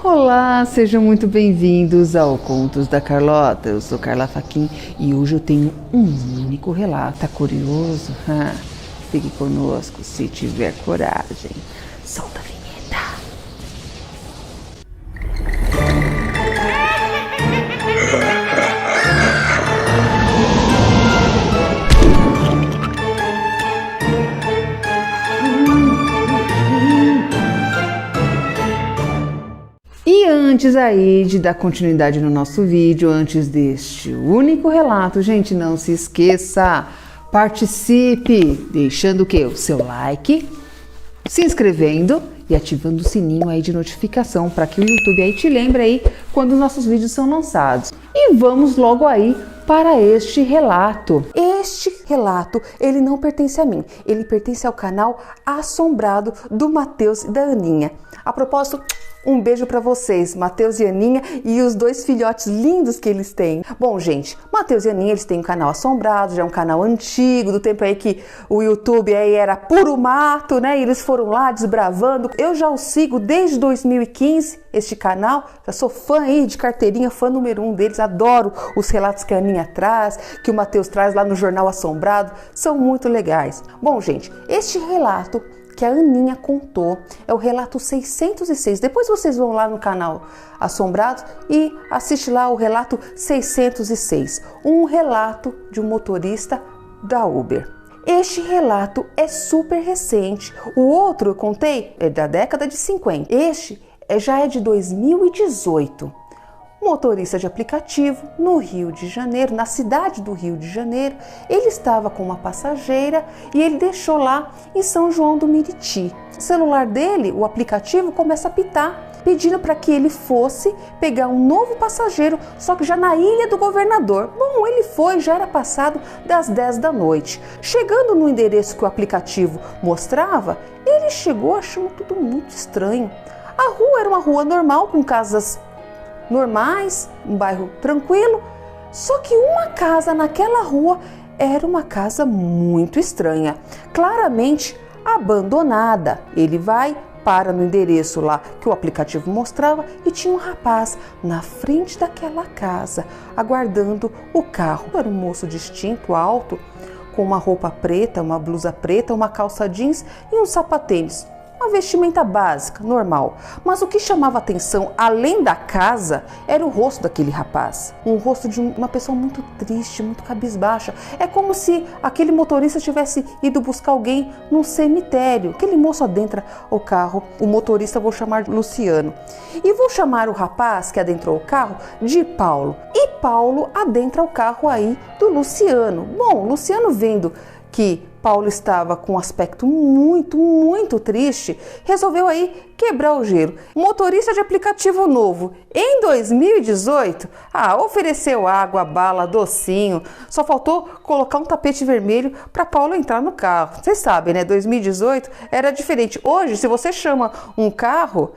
Olá, sejam muito bem-vindos ao Contos da Carlota. Eu sou Carla Fachin e hoje eu tenho um único relato. Tá curioso? Fique conosco se tiver coragem. Solta a vinheta. E antes aí de dar continuidade no nosso vídeo, antes deste único relato, gente, não se esqueça, participe, deixando o quê? O seu like, se inscrevendo e ativando o sininho aí de notificação para que o YouTube aí te lembre aí quando nossos vídeos são lançados. E vamos logo aí para este relato. Este relato, ele não pertence a mim, ele pertence ao canal Assombrado do Matheus e da Aninha. A propósito, um beijo para vocês, Matheus e Aninha, e os dois filhotes lindos que eles têm. Bom, gente, Matheus e Aninha, eles têm um canal Assombrado, já é um canal antigo, do tempo aí que o YouTube aí era puro mato, né? E eles foram lá desbravando. Eu já o sigo desde 2015, este canal. Já sou fã aí de carteirinha, fã número 1 deles. Adoro os relatos que a Aninha traz, que o Matheus traz lá no Jornal Assombrado. São muito legais. Bom, gente, este relato que a Aninha contou é o relato 606. Depois vocês vão lá no canal Assombrado e assiste lá o relato 606. Um relato de um motorista da Uber. Este relato é super recente. O outro eu contei é da década de 50. Este já é de 2018. Motorista de aplicativo no Rio de Janeiro, na cidade do Rio de Janeiro. Ele estava com uma passageira e ele deixou lá em São João do Meriti. O celular dele, o aplicativo, começa a apitar, pedindo para que ele fosse pegar um novo passageiro, só que já na Ilha do Governador. Bom, ele foi, já era passado das 10 da noite. Chegando no endereço que o aplicativo mostrava, ele chegou achando tudo muito estranho. A rua era uma rua normal, com casas normais, um bairro tranquilo, só que uma casa naquela rua era uma casa muito estranha, claramente abandonada. Ele vai, para no endereço lá que o aplicativo mostrava e tinha um rapaz na frente daquela casa, aguardando o carro. Era um moço distinto, alto, com uma roupa preta, uma blusa preta, uma calça jeans e um sapatênis. Uma vestimenta básica, normal. Mas o que chamava atenção, além da casa, era o rosto daquele rapaz. Um rosto de uma pessoa muito triste, muito cabisbaixa. É como se aquele motorista tivesse ido buscar alguém num cemitério. Aquele moço adentra o carro, o motorista vou chamar de Luciano. E vou chamar o rapaz que adentrou o carro de Paulo. E Paulo adentra o carro aí do Luciano. Bom, Luciano vendo que Paulo estava com um aspecto muito triste, resolveu aí quebrar o gelo. Motorista de aplicativo novo, em 2018, ofereceu água, bala, docinho, só faltou colocar um tapete vermelho para Paulo entrar no carro. Vocês sabem, né? 2018 era diferente. Hoje, se você chama um carro,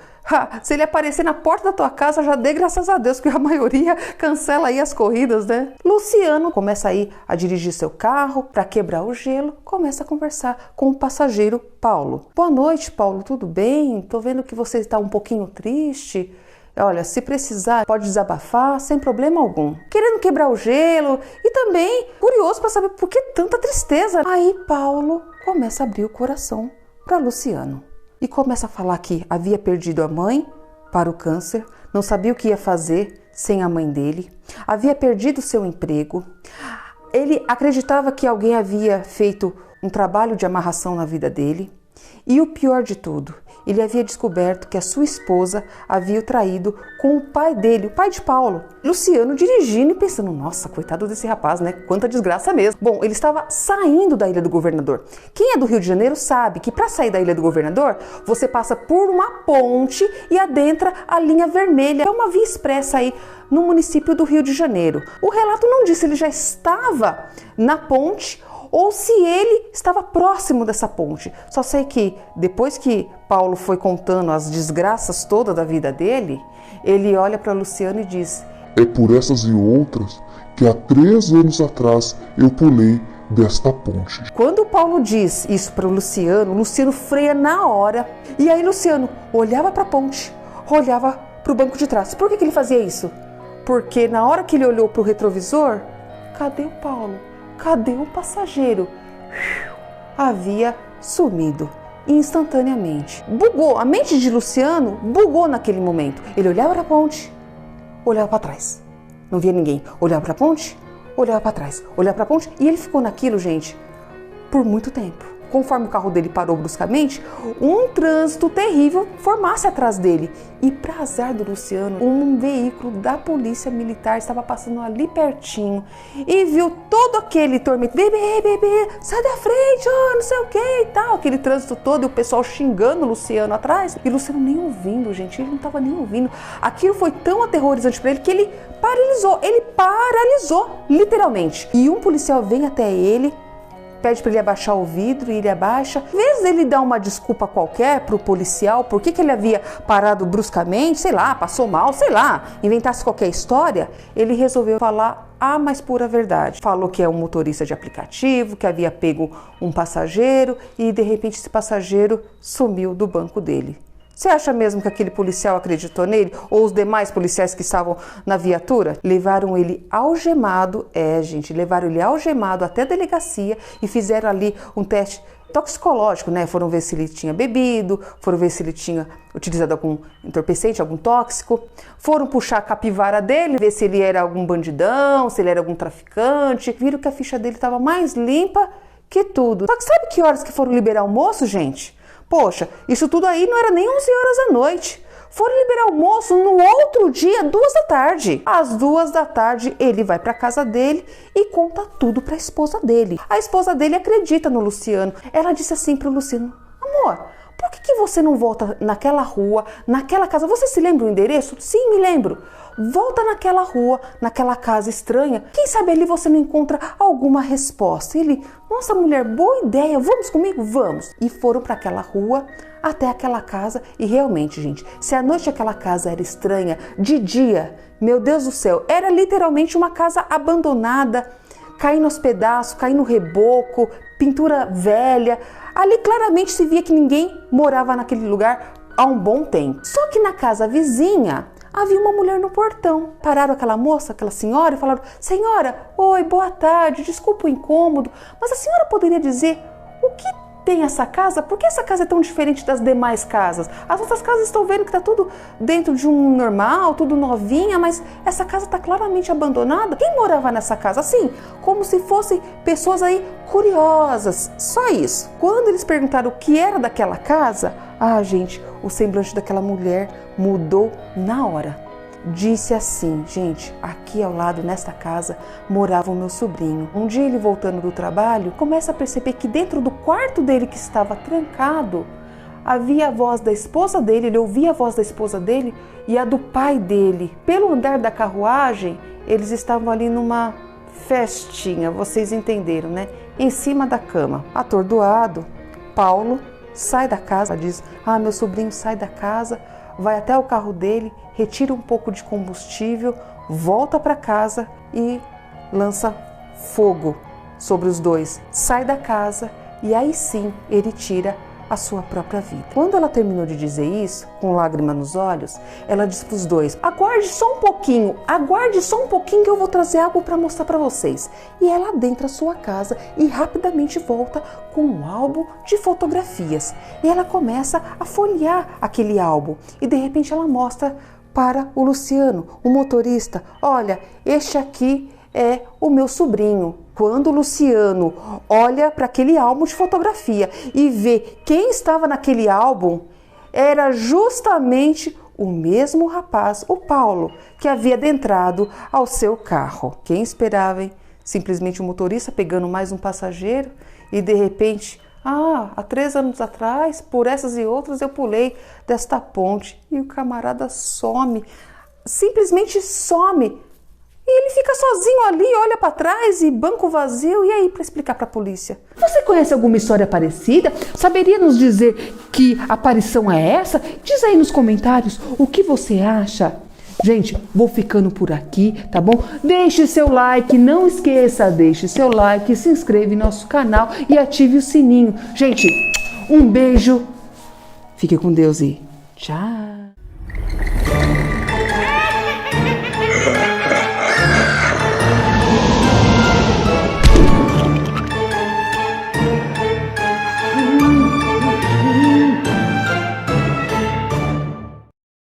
se ele aparecer na porta da tua casa, já dê graças a Deus, porque a maioria cancela aí as corridas, né? Luciano começa aí a dirigir seu carro para quebrar o gelo, começa a conversar com o passageiro Paulo. Boa noite, Paulo, tudo bem? Tô vendo que você está um pouquinho triste. Olha, se precisar, pode desabafar sem problema algum. Querendo quebrar o gelo e também curioso para saber por que tanta tristeza. Aí Paulo começa a abrir o coração para Luciano. E começa a falar que havia perdido a mãe para o câncer, não sabia o que ia fazer sem a mãe dele, havia perdido seu emprego, ele acreditava que alguém havia feito um trabalho de amarração na vida dele e o pior de tudo, ele havia descoberto que a sua esposa havia o traído com o pai dele, o pai de Paulo. Luciano dirigindo e pensando, nossa, coitado desse rapaz, né? Quanta desgraça mesmo. Bom, ele estava saindo da Ilha do Governador. Quem é do Rio de Janeiro sabe que para sair da Ilha do Governador, você passa por uma ponte e adentra a linha vermelha. É uma via expressa aí no município do Rio de Janeiro. O relato não disse se ele já estava na ponte ou se ele estava próximo dessa ponte. Só sei que depois que Paulo foi contando as desgraças todas da vida dele, ele olha para Luciano e diz: é por essas e outras que há 3 anos atrás eu pulei desta ponte. Quando Paulo diz isso para o Luciano freia na hora. E aí Luciano olhava para a ponte, olhava para o banco de trás. Por que ele fazia isso? Porque na hora que ele olhou para o retrovisor, cadê o Paulo? Cadê o passageiro? Havia sumido instantaneamente. Bugou, a mente de Luciano bugou naquele momento. Ele olhava para a ponte, olhava para trás, não via ninguém. Olhava para a ponte, olhava para trás, olhava para a ponte, e ele ficou naquilo, gente, por muito tempo. Conforme o carro dele parou bruscamente, um trânsito terrível formasse atrás dele. E para azar do Luciano, um veículo da polícia militar estava passando ali pertinho e viu todo aquele tormento. Bebê, sai da frente, não sei o que e tal. Aquele trânsito todo e o pessoal xingando o Luciano atrás. E o Luciano nem ouvindo, gente, ele não estava nem ouvindo. Aquilo foi tão aterrorizante para ele que ele paralisou, literalmente. E um policial vem até ele, pede para ele abaixar o vidro e ele abaixa. Em vez dele dar uma desculpa qualquer pro policial, por que ele havia parado bruscamente, sei lá, passou mal, sei lá, inventasse qualquer história, ele resolveu falar a mais pura verdade. Falou que é um motorista de aplicativo, que havia pego um passageiro e de repente esse passageiro sumiu do banco dele. Você acha mesmo que aquele policial acreditou nele? Ou os demais policiais que estavam na viatura? Levaram ele algemado, levaram ele algemado até a delegacia e fizeram ali um teste toxicológico, né? Foram ver se ele tinha bebido, foram ver se ele tinha utilizado algum entorpecente, algum tóxico. Foram puxar a capivara dele, ver se ele era algum bandidão, se ele era algum traficante. Viram que a ficha dele estava mais limpa que tudo. Só que sabe que horas que foram liberar o moço, gente? Poxa, isso tudo aí não era nem 11 horas da noite. Foram liberar o moço no outro dia, 2 da tarde. Às 2 da tarde, ele vai para casa dele e conta tudo para a esposa dele. A esposa dele acredita no Luciano. Ela disse assim para o Luciano: amor, por que você não volta naquela rua, naquela casa? Você se lembra o endereço? Sim, me lembro. Volta naquela rua, naquela casa estranha. Quem sabe ali você não encontra alguma resposta. Ele: nossa, mulher, boa ideia. Vamos comigo? Vamos. E foram para aquela rua, até aquela casa. E realmente, gente, se à noite aquela casa era estranha, de dia, meu Deus do céu, era literalmente uma casa abandonada, caindo aos pedaços, caindo no reboco, pintura velha. Ali claramente se via que ninguém morava naquele lugar há um bom tempo. Só que na casa vizinha havia uma mulher no portão. Pararam aquela moça, aquela senhora, e falaram: senhora, oi, boa tarde, desculpa o incômodo, mas a senhora poderia dizer o que tem essa casa? Por que essa casa é tão diferente das demais casas? As outras casas estão vendo que está tudo dentro de um normal, tudo novinha, mas essa casa está claramente abandonada. Quem morava nessa casa? Assim, como se fossem pessoas aí curiosas, só isso. Quando eles perguntaram o que era daquela casa, gente, o semblante daquela mulher mudou na hora. Disse assim: gente, aqui ao lado, nesta casa, morava o meu sobrinho. Um dia ele, voltando do trabalho, começa a perceber que dentro do quarto dele, que estava trancado, havia a voz da esposa dele. Ele ouvia a voz da esposa dele e a do pai dele. Pelo andar da carruagem, eles estavam ali numa festinha, vocês entenderam, né? Em cima da cama. Atordoado, Paulo sai da casa, diz: meu sobrinho sai da casa, vai até o carro dele, retira um pouco de combustível, volta para casa e lança fogo sobre os dois. Sai da casa e aí sim ele tira a sua própria vida. Quando ela terminou de dizer isso, com lágrima nos olhos, ela disse para os dois: aguarde só um pouquinho que eu vou trazer algo para mostrar para vocês. E ela adentra a sua casa e rapidamente volta com um álbum de fotografias. E ela começa a folhear aquele álbum e de repente ela mostra para o Luciano, o motorista: olha, este aqui é o meu sobrinho. Quando o Luciano olha para aquele álbum de fotografia e vê quem estava naquele álbum, era justamente o mesmo rapaz, o Paulo, que havia adentrado ao seu carro. Quem esperava, hein? Simplesmente o motorista pegando mais um passageiro e de repente: há 3 anos atrás, por essas e outras, eu pulei desta ponte. E o camarada some, simplesmente some. E ele fica sozinho ali, olha para trás e banco vazio. E aí, para explicar para a polícia? Você conhece alguma história parecida? Saberia nos dizer que aparição é essa? Diz aí nos comentários o que você acha. Gente, vou ficando por aqui, tá bom? Deixe seu like, não esqueça, deixe seu like, se inscreva em nosso canal e ative o sininho. Gente, um beijo, fique com Deus e tchau!